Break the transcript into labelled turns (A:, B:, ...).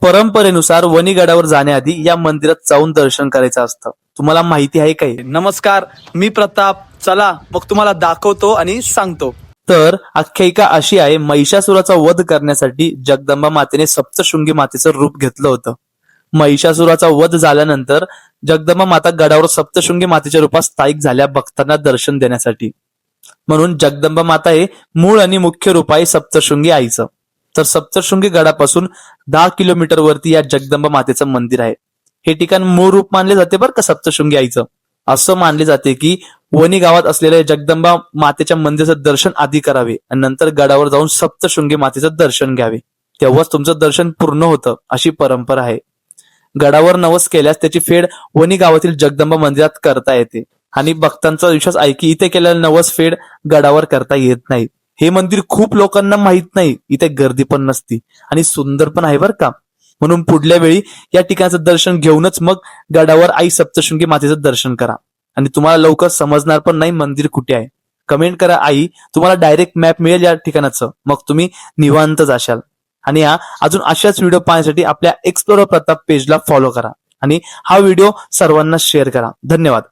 A: परंपरेनुसार वणीगडावर जाण्याआधी या मंदिरात जाऊन दर्शन करायचं असतं. तुम्हाला माहिती आहे काय?
B: नमस्कार, मी प्रताप. चला मग तुम्हाला दाखवतो आणि सांगतो.
A: तर आख्यायिका अशी आहे, महिषासुराचा वध करण्यासाठी जगदंबा मातेने सप्तशृंगी मातेचं रूप घेतलं होतं. महिषासुराचा वध झाल्यानंतर जगदंबा माता गडावर सप्तशृंगी मातेच्या रूपात स्थायिक झाल्या भक्तांना दर्शन देण्यासाठी. म्हणून जगदंबा माता हे मूळ आणि मुख्य रूप आहे सप्तशृंगी आईचं. तर सप्तशृंगी गडापासून 10 किलोमीटर वरती या जगदंबा मातेचं मंदिर आहे. हे ठिकाण मूळ रूप मानले जाते बरं का सप्तशृंगी आईचं. असं मानले जाते की वणी गावात असलेल्या जगदंबा मातेच्या मंदिराचं दर्शन आधी करावे आणि नंतर गडावर जाऊन सप्तशृंगी मातेचं दर्शन घ्यावे, तेव्हाच तुमचं दर्शन पूर्ण होतं, अशी परंपरा आहे. गडावर नवस केल्यास त्याची फेड वणी गावातील जगदंबा मंदिरात करता येते. आणि भक्तांचा विश्वास आहे की इथे केलेला नवस फेड गडावर करता येत नाही. हे मंदिर खूप लोकांना माहित नाही, इथे गर्दी पण नसती आणि सुंदर पण आहे बरं का. म्हणून पुढल्या वेळी या ठिकाणचं दर्शन घेऊनच मग गडावर आई सप्तशृंगी मातेचं दर्शन करा. आणि तुम्हाला लवकर समजणार पण नाही मंदिर कुठे आहे. कमेंट करा आई, तुम्हाला डायरेक्ट मॅप मिळेल या ठिकाणाचं, मग तुम्ही निवांत जाशाल. आणि अजून अशाच व्हिडिओ पाहण्यासाठी आपल्या एक्सप्लोरर प्रताप पेजला फॉलो करा आणि हा व्हिडिओ सर्वांना शेअर करा. धन्यवाद.